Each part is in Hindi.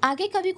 आगे कवि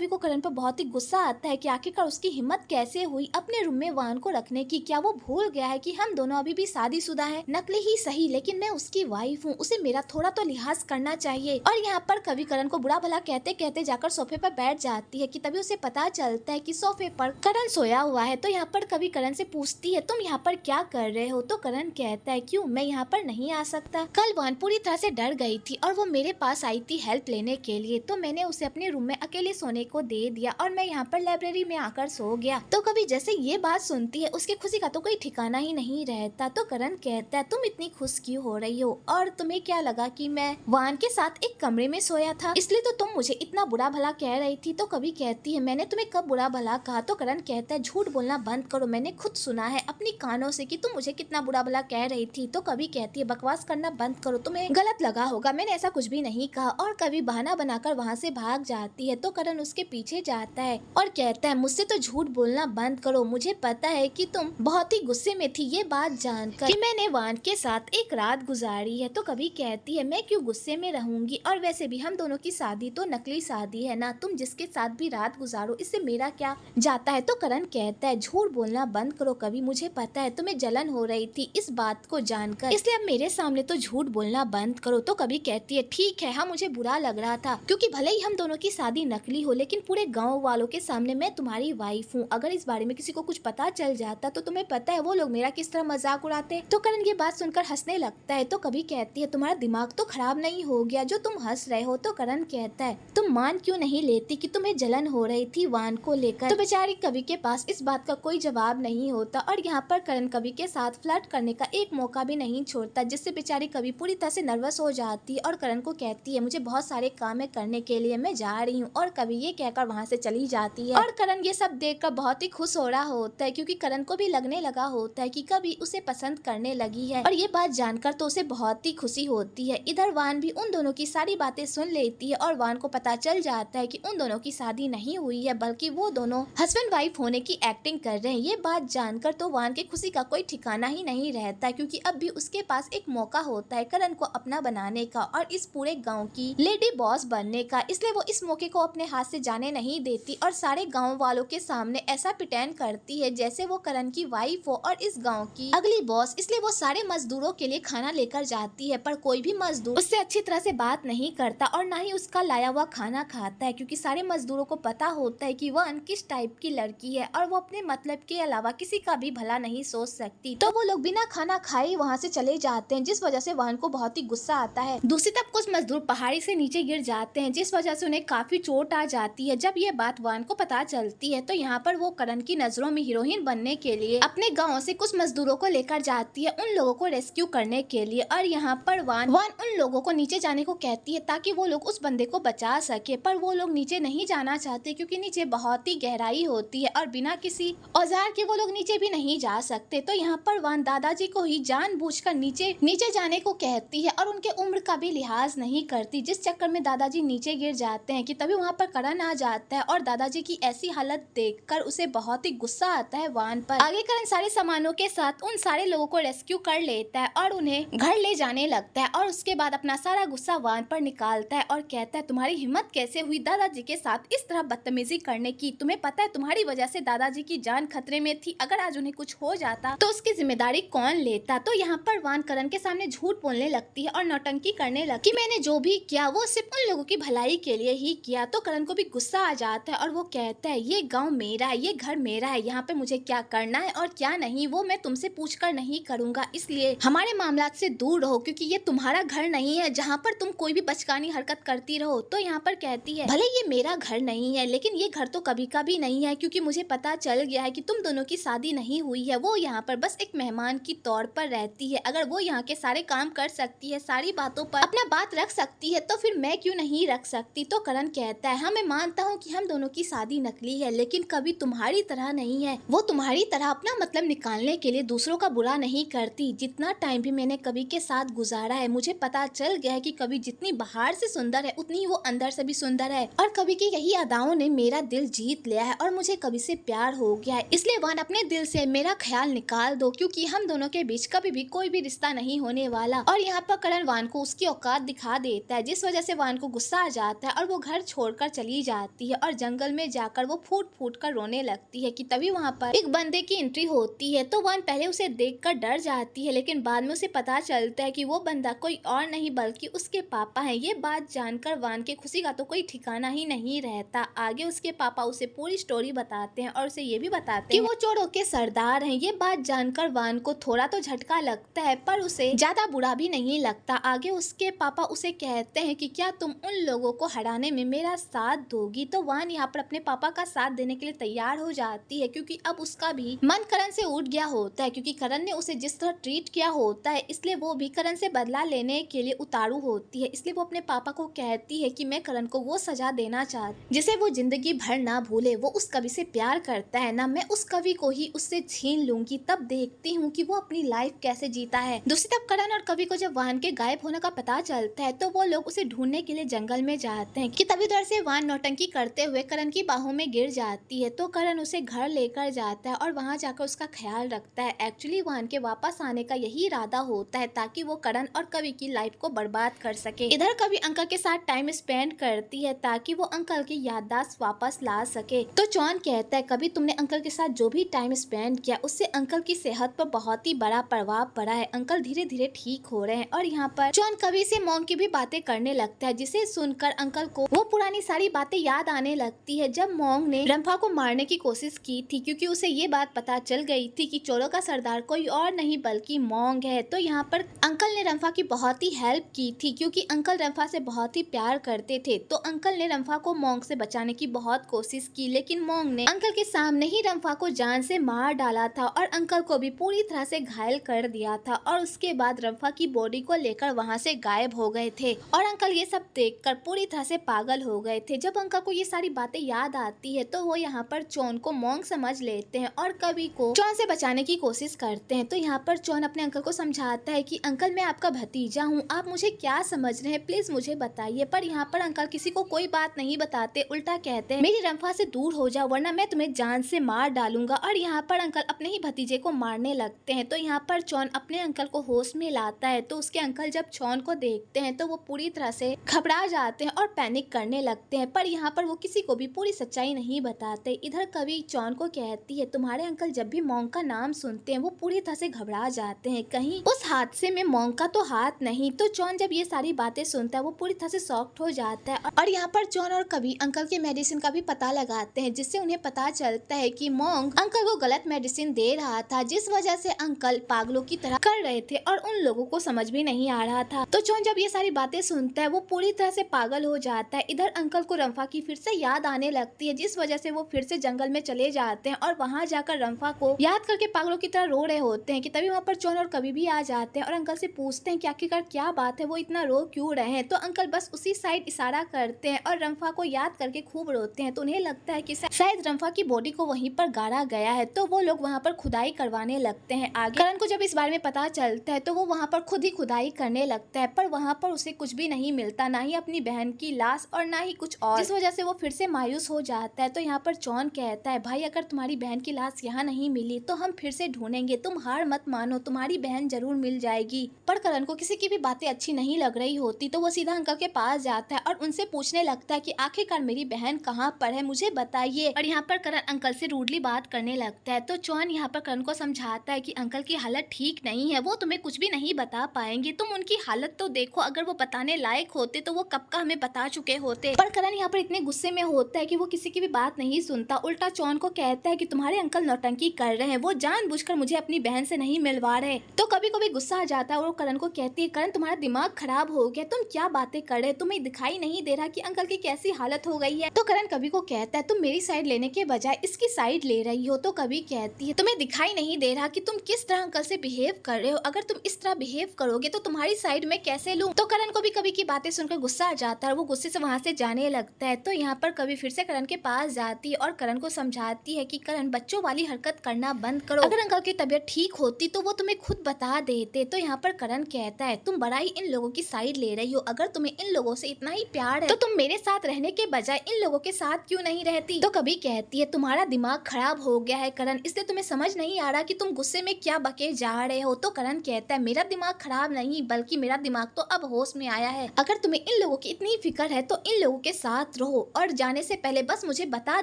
को करण पर बहुत ही गुस्सा आता है कि आखिरकार उसकी हिम्मत कैसे हुई अपने रूम में वान को रखने की। क्या वो भूल गया है कि हम दोनों अभी भी शादीशुदा हैं? नकली ही सही, लेकिन मैं उसकी वाइफ हूँ, उसे मेरा थोड़ा तो लिहाज करना चाहिए। और यहाँ पर कवि करण को बुरा भला कहते कहते जाकर सोफे पर बैठ जाती है कि तभी उसे पता चलता है कि सोफे पर करण सोया हुआ है। तो यहाँ पर कवि करण से पूछती है, तुम यहाँ पर क्या कर रहे हो? तो करण कहता है, क्यों, मैं यहाँ पर नहीं आ सकता? कल वान पूरी तरह से डर गई थी और वो मेरे पास आई थी हेल्प लेने के लिए, तो मैंने उसे अपने रूम में अकेले सोने को दे दिया और मैं यहाँ पर लाइब्रेरी में आकर सो गया। तो कवि जैसे ये बात सुनती है उसकी खुशी का तो कोई ठिकाना ही नहीं रहता। तो करण कहता है, तुम इतनी खुश क्यों हो रही हो? और तुम्हें क्या लगा कि मैं वान के साथ एक कमरे में सोया था, इसलिए तो तुम मुझे इतना बुरा भला कह रही थी? तो कवि कहती है, मैंने तुम्हें कब बुरा भला कहा? तो करण कहता है, झूठ बोलना बंद करो, मैंने खुद सुना है अपनी कानों से कि तुम मुझे कितना बुरा भला कह रही थी। तो कवि कहती है, बकवास करना बंद करो, तुम्हें गलत लगा होगा, मैंने ऐसा कुछ भी नहीं कहा। और कवि बहाना बनाकर वहाँ से भाग जाती है। तो करण उसके पीछे जाता है और कहता है, मुझसे तो झूठ बोलना बंद करो, मुझे पता है कि तुम बहुत ही गुस्से में थी ये बात जानकर कि मैंने वान के साथ एक रात गुजारी है। तो कभी कहती है, मैं क्यों गुस्से में रहूंगी, और वैसे भी हम दोनों की शादी तो नकली शादी है ना, तुम जिसके साथ भी रात गुजारो इससे मेरा क्या जाता है? तो करण कहता है, झूठ बोलना बंद करो कभी, मुझे पता है तुम्हें जलन हो रही थी इस बात को जानकर, इसलिए अब मेरे सामने तो झूठ बोलना बंद करो। तो कभी कहती है, ठीक है, हाँ मुझे बुरा लग रहा था, क्योंकि भले ही हम दोनों की शादी नकली हो लेकिन पूरे गांव वालों के सामने मैं तुम्हारी वाइफ हूँ। अगर इस बारे में किसी को कुछ पता चल जाता तो तुम्हें पता है वो लोग मेरा किस तरह मजाक उड़ाते। तो करण ये बात सुनकर हंसने लगता है। तो कभी कहती है, तुम्हारा दिमाग तो खराब नहीं हो गया जो तुम हंस रहे हो? तो करण कहता है, तुम मान क्यों नहीं लेती कि तुम्हें जलन हो रही थी वान को लेकर? तो बेचारी कवि के पास इस बात का कोई जवाब नहीं होता और यहाँ पर करण कवि के साथ फ्लर्ट करने का एक मौका भी नहीं छोड़ता, जिससे बेचारी कवि पूरी तरह से नर्वस हो जाती है और करण को कहती है, मुझे बहुत सारे काम है करने के लिए, मैं जा रही हूँ। और कवि ये कहकर वहाँ से चली जाती है और करण ये सब देखकर बहुत ही खुश हो रहा होता है, क्योंकि करण को भी लगने लगा होता है कि कवि उसे पसंद करने लगी है। और ये बात जानकर तो उसे बहुत ही खुशी होती है। इधर वान भी उन दोनों की सारी बातें सुन लेती है और वान को पता चल जाता है कि उन दोनों की शादी नहीं हुई है, बल्कि वो दोनों हस्बैंड वाइफ होने की एक्टिंग कर रहे हैं। ये बात जानकर तो वान की खुशी का कोई ठिकाना ही नहीं रहता, क्योंकि अब भी उसके पास एक मौका होता है करण को अपना बनाने का और इस पूरे गाँव की लेडी बॉस बनने का, इसलिए वो इस मौके को अपने हाथ से जाने नहीं देती और सारे गांव वालों के सामने ऐसा प्रिटेंड करती है जैसे वो करण की वाइफ हो और इस गांव की अगली बॉस। इसलिए वो सारे मजदूरों के लिए खाना लेकर जाती है, पर कोई भी मजदूर उससे अच्छी तरह से बात नहीं करता और ना ही उसका लाया हुआ खाना खाता है, क्योंकि सारे मजदूरों को पता होता है कि वह किस टाइप की लड़की है और वो अपने मतलब के अलावा किसी का भी भला नहीं सोच सकती। तो वो लोग बिना खाना खाए वहाँ से चले जाते हैं, जिस वजह से वाहन को बहुत ही गुस्सा आता है। दूसरी तरफ कुछ मजदूर पहाड़ी से नीचे गिर जाते हैं, जिस वजह से उन्हें काफी चोट आ जाती है। जब ये बात वान को पता चलती है तो यहाँ पर वो करण की नजरों में हीरोइन बनने के लिए अपने गांव से कुछ मजदूरों को लेकर जाती है उन लोगों को रेस्क्यू करने के लिए। और यहाँ पर वान उन लोगों को नीचे जाने को कहती है ताकि वो लोग उस बंदे को बचा सके, पर वो लोग नीचे नहीं जाना चाहते क्योंकि नीचे बहुत ही गहराई होती है और बिना किसी औजार के वो लोग नीचे भी नहीं जा सकते। तो यहाँ पर वान दादाजी को ही जानबूझकर नीचे जाने को कहती है और उनके उम्र का भी लिहाज नहीं करती, जिस चक्कर में दादाजी नीचे गिर जाते हैं कि तभी वहाँ पर करण आ जाता है और दादाजी की ऐसी हालत देखकर उसे बहुत ही गुस्सा आता है वान पर। आगे करण सारे सामानों के साथ उन सारे लोगों को रेस्क्यू कर लेता है और उन्हें घर ले जाने लगता है और उसके बाद अपना सारा गुस्सा वान पर निकालता है और कहता है, तुम्हारी हिम्मत कैसे हुई दादाजी के साथ इस तरह बदतमीजी करने की? तुम्हें पता है तुम्हारी वजह से दादाजी की जान खतरे में थी, अगर आज उन्हें कुछ हो जाता तो उसकी जिम्मेदारी कौन लेता? तो यहाँ पर वान करण के सामने झूठ बोलने लगती है और नौटंकी करने लगती है कि मैंने जो भी किया वो सिर्फ उन लोगों की भलाई के लिए ही किया। तो करण को भी गुस्सा आ जाता है और वो कहता है, ये गांव मेरा है, ये घर मेरा है, यहाँ पे मुझे क्या करना है और क्या नहीं वो मैं तुमसे पूछकर नहीं करूंगा, इसलिए हमारे मामलात से दूर रहो, क्योंकि ये तुम्हारा घर नहीं है जहाँ पर तुम कोई भी बचकानी हरकत करती रहो। तो यहाँ पर कहती है, भले ये मेरा घर नहीं है लेकिन ये घर तो कभी का भी नहीं है, क्योंकि मुझे पता चल गया है कि तुम दोनों की शादी नहीं हुई है। वो यहाँ पर बस एक मेहमान की तौर पर रहती है, अगर वो यहाँ के सारे काम कर सकती है, सारी बातों पर अपना बात रख सकती है, तो फिर मैं क्यों नहीं रख सकती? तो करण कहता है, हाँ मैं मानता हूँ कि हम दोनों की शादी नकली है, लेकिन कभी तुम्हारी तरह नहीं है। वो तुम्हारी तरह अपना मतलब निकालने के लिए दूसरों का बुरा नहीं करती। जितना टाइम भी मैंने कवि के साथ गुजारा है, मुझे पता चल गया है कि कवि जितनी बाहर से सुंदर है उतनी ही वो अंदर से भी सुंदर है, और कवि की यही अदाओं ने मेरा दिल जीत लिया है और मुझे कवि से प्यार हो गया है। इसलिए वान अपने दिल से मेरा ख्याल निकाल दो, क्योंकि हम दोनों के बीच कभी भी कोई भी रिश्ता नहीं होने वाला। और यहाँ पर करण वान को उसकी औकात दिखा देता है, जिस वजह से वान को गुस्सा आ जाता है और वो घर छोड़कर चली जाती है और जंगल में जाकर वो फूट फूट कर रोने लगती है कि तभी वहाँ पर एक बंदे की एंट्री होती है। तो वान पहले उसे देखकर डर जाती है, लेकिन बाद में उसे पता चलता है कि वो बंदा कोई और नहीं बल्कि उसके पापा है। ये बात जानकर वान की खुशी का तो कोई ठिकाना ही नहीं रहता। आगे उसके पापा उसे पूरी स्टोरी बताते हैं और उसे ये भी बताते हैं कि वो चोरों के सरदार हैं। ये बात जानकर वान को थोड़ा तो झटका लगता है, पर उसे ज्यादा बुरा भी नहीं लगता। आगे उसके पापा उसे कहते हैं कि क्या तुम उन लोगों को हराने में मेरा साथ दोगी। तो वान यहाँ पर अपने पापा का साथ देने के लिए तैयार हो जाती है, क्योंकि अब उसका भी मन करण से उठ गया होता है, क्योंकि करण ने उसे जिस तरह ट्रीट किया होता है, इसलिए वो भी करण से बदला लेने के लिए उतारू होती है। इसलिए वो अपने पापा को कहती है कि मैं करण को वो सजा देना चाहती जिसे वो जिंदगी भर ना भूले। वो उस कवि से प्यार करता है ना, मैं उस कवि को ही उससे छीन लूंगी। तब देखती हूँ कि वो अपनी लाइफ कैसे जीता है। दूसरी तरफ करण और कवि को जब वान के गायब होने का पता चलता है, तो वो लोग उसे ढूंढने के लिए जंगल में जाते हैं कि तभी उधर से वान नौटंकी करते हुए करण की बाहों में गिर जाती है। तो करण उसे घर लेकर जाता है और वहां जाकर उसका ख्याल रखता है। एक्चुअली वान के वापस आने का यही इरादा होता है ताकि वो करण और कवि की लाइफ को बर्बाद कर सके। इधर कवि अंकल के साथ टाइम स्पेंड करती है ताकि वो अंकल की याददाश्त वापस ला सके। तो चौन कहता है कभी तुमने अंकल के साथ जो भी टाइम स्पेंड किया उससे अंकल की सेहत पर बहुत ही बड़ा प्रभाव पड़ा है। अंकल धीरे धीरे ठीक हो रहे हैं। और यहाँ पर चौन कवि से मॉन्ग की भी बातें करने लगता है, जिसे सुनकर अंकल को वो पुरानी सारी बातें याद आने लगती है, जब मॉन्ग ने रंफा को मारने की कोशिश की थी, क्योंकि उसे ये बात पता चल गई थी कि चोरों का सरदार कोई और नहीं बल्कि मॉन्ग है। तो यहाँ पर अंकल ने रंफा की बहुत ही हेल्प की थी, क्योंकि अंकल रंफा से बहुत ही प्यार करते थे। तो अंकल ने रंफा को मॉन्ग से बचाने की बहुत कोशिश की, लेकिन मॉन्ग ने अंकल के सामने ही रंफा को जान से मार डाला था और अंकल को भी पूरी तरह से घायल कर दिया था। और उसके बाद रंफा की बॉडी को लेकर वहाँ से गायब हो गए थे और अंकल ये सब देखकर पूरी तरह से पागल हो गए थे। जब अंकल को ये सारी बातें याद आती है, तो वो यहाँ पर चौन को मॉन्ग समझ लेते हैं और कवि को चौन से बचाने की कोशिश करते हैं। तो यहाँ पर चौन अपने अंकल को समझाता है कि अंकल मैं आपका भतीजा हूँ, आप मुझे क्या समझ रहे हैं, प्लीज मुझे बताइए। पर यहाँ पर अंकल किसी को कोई बात नहीं बताते, उल्टा कहते हैं मेरी रंफा से दूर हो जाओ वरना मैं तुम्हें जान से मार डालूंगा। और यहाँ पर अंकल अपने ही भतीजे को मारने लगते हैं। तो यहाँ पर चौन अपने अंकल को होश में लाता है। तो उसके अंकल जब चौन को देखते हैं तो वो पूरी तरह से घबरा जाते हैं और पैनिक करने लगते हैं, पर यहाँ पर वो किसी को भी पूरी सच्चाई नहीं बताते। इधर कवि चौन को कहती है तुम्हारे अंकल जब भी मॉन्ग का नाम सुनते हैं वो पूरी तरह से घबरा जाते हैं, कहीं उस हादसे में मॉन्ग का तो हाथ नहीं। तो चौन जब ये सारी बातें सुनता है वो पूरी तरह से शॉक्ड हो जाता है। और यहाँ पर चौन और कवि अंकल के मेडिसिन का भी पता लगाते हैं, जिससे उन्हें पता चलता है कि मॉन्ग अंकल को गलत मेडिसिन दे रहा था, जिस वजह से अंकल पागलों की तरह कर रहे थे और उन लोगों को समझ भी नहीं आ रहा था। तो चौन जब ये सारी बातें सुनता है वो पूरी तरह से पागल हो जाता है। इधर अंकल को रंफा की फिर से याद आने लगती है, जिस वजह से वो फिर से जंगल में चले जाते हैं और वहाँ जाकर रंफा को याद करके पागलों की तरह रो रहे होते हैं कि तभी वहाँ पर चौन और कवि भी आ जाते हैं और अंकल से पूछते हैं कि आखिरकार क्या बात है, वो इतना रो क्यों रहे हैं। तो अंकल बस उसी साइड इशारा करते हैं और रंफा को याद करके खूब रोते हैं। तो उन्हें लगता है कि शायद रंफा की बॉडी को वहीं पर गाड़ा गया है। तो वो लोग वहाँ पर खुदाई करवाने लगते हैं। आगे करण को जब इस बारे में पता चलता है तो वो वहाँ पर खुद ही खुदाई करने लगता है, पर वहाँ पर उसे कुछ भी नहीं मिलता, ना ही अपनी बहन की लाश और ना ही कुछ और, जिस वजह से वो फिर से मायूस हो जाता है। तो यहाँ पर चौन कहता है भाई अगर तुम्हारी बहन की लाश यहाँ नहीं मिली तो हम फिर से ढूंढेंगे, तुम हार मत मानो, तुम्हारी बहन जरूर मिल जाएगी। पर करण को किसी की भी बातें अच्छी नहीं लग रही होती, तो वो सीधा अंकल के पास जाता है और उनसे पूछने लगता है कि आखिरकार मेरी बहन कहाँ पर है, मुझे बताइए। और यहाँ पर करण अंकल से रूडली बात करने लगता है। तो चौन यहाँ पर करण को समझाता है कि अंकल की हालत ठीक नहीं है, वो तुम्हें कुछ भी नहीं बता पाएंगे, तुम उनकी हालत तो देखो, अगर वो बताने लायक होते तो वो कब का हमें बता चुके होते। पर करण यहाँ पर इतने गुस्से में होता है कि वो किसी की भी बात नहीं सुनता, उल्टा चौन को कहता है कि तुम्हारे अंकल नौटंकी कर रहे हैं, वो जानबूझकर मुझे अपनी बहन से नहीं मिलवा रहे। तो कभी कभी गुस्सा आ जाता है और वो करण को कहती है करण तुम्हारा दिमाग खराब हो गया, तुम क्या बातें कर रहे, तुम्हें दिखाई नहीं दे रहा कि अंकल की कैसी हालत हो गई है। तो करण कभी को कहता है तुम मेरी साइड लेने के बजाय इसकी साइड ले रही हो। तो कभी कहती है तुम्हें दिखाई नहीं दे रहा कि तुम किस तरह अंकल से बिहेव कर रहे हो, अगर तुम इस तरह बिहेव करोगे तो तुम्हारी साइड में कैसे लूं। तो करण को भी कभी की बातें सुनकर गुस्सा आ जाता है और वो गुस्से से वहाँ से जाने लगता है। तो यहाँ पर कवि फिर से करण के पास जाती है और करण को समझाती है कि करण बच्चों वाली हरकत करना बंद करो, अगर अंकल की तबीयत ठीक होती तो वो तुम्हें खुद बता देते। तो यहाँ पर करण कहता है तुम बड़ा ही इन लोगों की साइड ले रही हो, अगर तुम्हें इन लोगों से इतना ही प्यार है तो तुम मेरे साथ रहने के बजाय इन लोगों के साथ क्यों नहीं रहती। तो कभी कहती है तुम्हारा दिमाग खराब हो गया है करण, इसलिए तुम्हें समझ नहीं आ रहा कि तुम गुस्से में क्या बके जा रहे हो। तो करण कहता है मेरा दिमाग खराब नहीं बल्कि मेरा दिमाग तो अब होश में आया है, अगर तुम्हें इन लोगों की इतनी फिक्र है तो इन लोगों के साथ रहो और जाने से पहले बस मुझे बता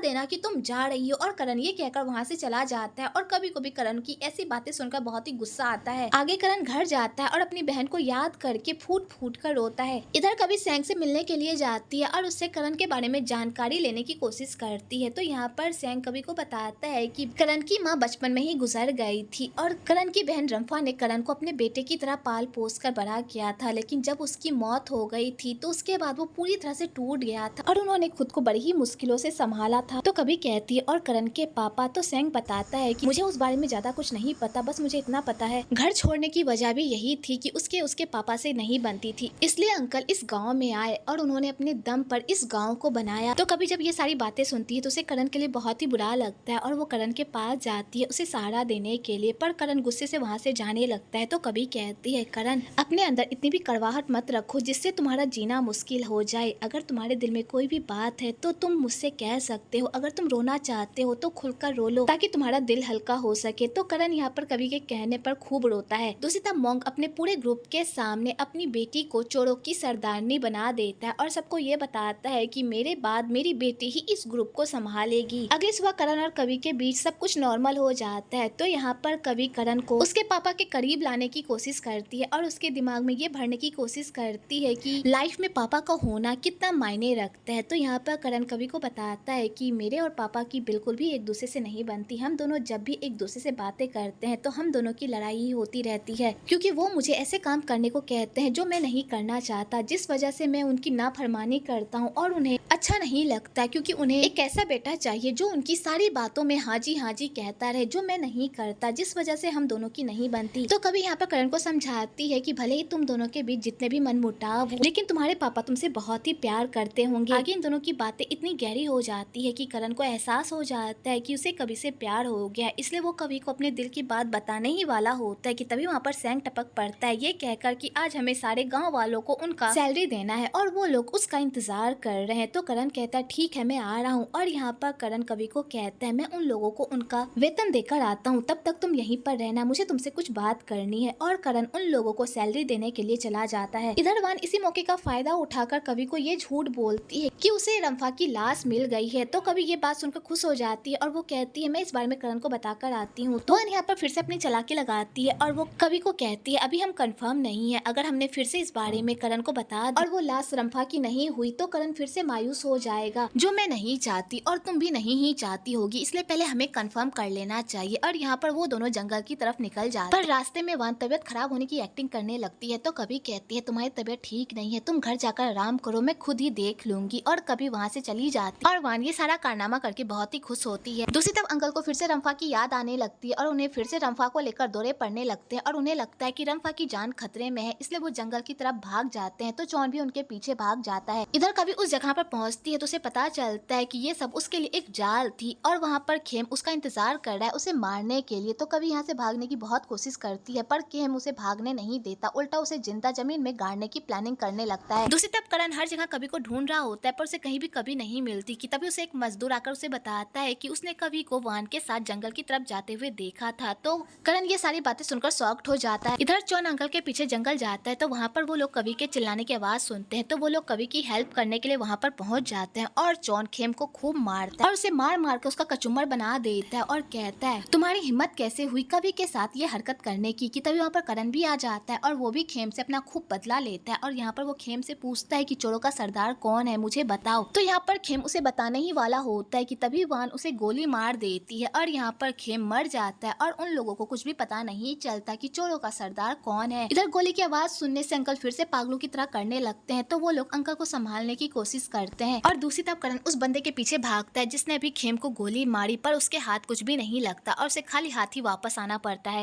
देना कि तुम जा रही हो। और करण ये कहकर वहाँ से चला जाता है और कभी कभी करण की ऐसी बातें सुनकर बहुत ही गुस्सा आता है। आगे करण घर जाता है और अपनी बहन को याद करके फूट फूट कर रोता है। इधर कभी सैंग से मिलने के लिए जाती है और उससे करण के बारे में जानकारी लेने की कोशिश करती है। तो यहाँ पर सैंग कभी को बताता है कि करण की माँ बचपन में ही गुजर गई थी और करण की बहन रंफा ने करण को अपने बेटे की तरह पाल पोस कर बड़ा किया था, लेकिन जब उसकी मौत हो गई थी तो उसके बाद वो पूरी तरह से टूट गया था और उन्होंने खुद को बड़ी ही मुश्किलों से संभाला था। तो कभी कहती है और करण के पापा। तो सैंग बताता है कि मुझे उस बारे में ज्यादा कुछ नहीं पता, बस मुझे इतना पता है घर छोड़ने की वजह भी यही थी कि उसके पापा से नहीं बनती थी, इसलिए अंकल इस गाँव में आए और उन्होंने अपने दम पर इस गाँव को बनाया। तो कभी जब ये सारी बातें सुनती है तो उसे करण के लिए बहुत ही बुरा लगता है और वो करण के पास जाती है उसे सहारा देने के लिए, पर करण गुस्से से वहाँ से जाने लगता है। तो कभी कहती है करण अपने अंदर इतनी भी कड़वाहट मत रखो जिससे तुम्हारा जीना मुश्किल हो जाए, अगर तुम्हारे दिल में कोई भी बात है तो तुम मुझसे कह सकते हो, अगर तुम रोना चाहते हो तो खुलकर रो लो ताकि तुम्हारा दिल हल्का हो सके। तो करण यहाँ पर कवि के कहने पर खूब रोता है। दूसरी तरफ मोंग अपने पूरे ग्रुप के सामने अपनी बेटी को चोरों की सरदारनी बना देता है और सबको ये बताता है कि मेरे बाद मेरी बेटी ही इस ग्रुप को संभालेगी। अगली सुबह करण और कवि के बीच सब कुछ नॉर्मल हो जाता है। तो यहाँ पर कवि करण को उसके पापा के करीब लाने की कोशिश करती है और उसके दिमाग में ये भरने की कोशिश करती है कि लाइफ में पापा का होना कितना मायने रखता है। तो यहाँ पर करण कवि को बताता है कि मेरे और पापा की बिल्कुल भी एक दूसरे से नहीं बनती, हम दोनों जब भी एक दूसरे से बातें करते हैं तो हम दोनों की लड़ाई ही होती रहती है, क्योंकि वो मुझे ऐसे काम करने को कहते हैं जो मैं नहीं करना चाहता, जिस वजह से मैं उनकी नाफरमानी करता हूँ और उन्हें अच्छा नहीं लगता, क्योंकि उन्हें एक ऐसा बेटा चाहिए जो उनकी सारी बातों में हाँ जी कहता रहे, जो मैं नहीं करता, जिस वजह से हम दोनों की नहीं बनती। तो कभी यहाँ पर करण को समझाती है कि भले ही तुम दोनों के बीच जितने भी मनमुटाव हो, लेकिन तुम्हारे पापा तुमसे बहुत ही प्यार करते होंगे। आगे इन दोनों की बातें इतनी गहरी हो जाती है कि करण को एहसास हो जाता है कि उसे कवि से प्यार हो गया, इसलिए वो कवि को अपने दिल की बात बताने ही वाला होता है कि तभी वहाँ पर सैंग टपक पड़ता है ये कहकर कि आज हमें सारे गाँव वालों को उनका सैलरी देना है और वो लोग उसका इंतजार कर रहे हैं। तो करण कहता है ठीक है मैं आ रहा हूँ, और यहाँ पर करण कवि को कहता है मैं उन लोगों को उनका वेतन देकर आता हूँ, तब तक तुम यहीं पर रहना, मुझे तुमसे कुछ बात करनी है। और करण उन लोगों को सैलरी देने के लिए चला जाता है। इधर वान इसी मौके का फायदा उठाकर कवि को ये झूठ बोलती है कि उसे रंफा की लाश मिल गई है। तो कवि ये बात सुनकर खुश हो जाती है और वो कहती है मैं इस बारे में करण को बताकर आती हूँ। तो वान यहाँ पर फिर से अपनी चालाकी लगाती है और वो कवि को कहती है अभी हम कंफर्म नहीं है, अगर हमने फिर से इस बारे में करण को बता दी और वो लाश रंफा की नहीं हुई तो करण फिर से मायूस हो जाएगा, जो मैं नहीं चाहती और तुम भी नहीं ही चाहती होगी, इसलिए पहले हमें कंफर्म कर लेना चाहिए। और यहाँ पर वो दोनों जंगल की तरफ निकल जाते हैं, पर रास्ते में वान तबियत खराब होने की एक्टिंग करने लगती है। तो कभी कहती है तुम्हारी तबियत ठीक नहीं है, तुम घर जाकर आराम करो, मैं खुद ही देख लूंगी। और कभी वहाँ से चली जाती और वान ये सारा कारनामा करके बहुत ही खुश होती है। दूसरी तरफ अंकल को फिर से रंफा की याद आने लगती है और उन्हें फिर से रंफा को लेकर दौरे पड़ने लगते हैं और उन्हें लगता है कि रंफा की जान खतरे में है, इसलिए वो जंगल की तरफ भाग जाते हैं। तो चौन भी उनके पीछे भाग जाता है। इधर कभी उस जगह पर पहुंचती है तो उसे पता चलता है कि ये सब उसके लिए एक जाल थी और वहाँ पर खेम उसका इंतजार कर रहा है उसे मारने के लिए। तो कभी यहाँ से भागने की बहुत कोशिश करती है पर खेम उसे भागने नहीं देता, उल्टा उसे जिंदा जमीन में गाड़ने की प्लानिंग करने लगता है। दूसरी तरफ करण हर जगह कवि को ढूंढ रहा होता है पर उसे कहीं भी कवि नहीं मिलती कि तभी उसे एक मजदूर आकर उसे बताता है कि उसने कवि को वान के साथ जंगल की तरफ जाते हुए देखा था। तो करण ये सारी बातें सुनकर शॉक्ड हो जाता है। इधर चौन अंकल के पीछे जंगल जाता है तो वहाँ पर वो लोग कवि के चिल्लाने की आवाज सुनते हैं, तो वो लोग कवि की हेल्प करने के लिए वहाँ पर पहुंच जाते हैं और चौन खेम को खूब मारता है और उसे मार मार के उसका कचुम्बर बना देता है और कहता है तुम्हारी हिम्मत कैसे हुई कवि के साथ ये हरकत करने की। कि तभी वहाँ पर करण भी आ जाता है और वो भी खेम से अपना खूब बदला लेता है और यहाँ पर वो खेम से पूछता है कि चोरों का सरदार कौन है, मुझे बताओ। तो यहाँ पर खेम उसे बताने ही वाला होता है कि तभी वान उसे गोली मार देती है और यहाँ पर खेम मर जाता है और उन लोगों को कुछ भी पता नहीं चलता कि चोरों का सरदार कौन है। इधर गोली की आवाज सुनने से अंकल फिर से पागलों की तरह करने लगते हैं, तो वो लोग अंकल को संभालने की कोशिश करते हैं और दूसरी तरफ करण उस बंदे के पीछे भागता है जिसने अभी खेम को गोली मारी, पर उसके हाथ कुछ भी नहीं लगता और उसे खाली हाथ ही वापस आना पड़ता है।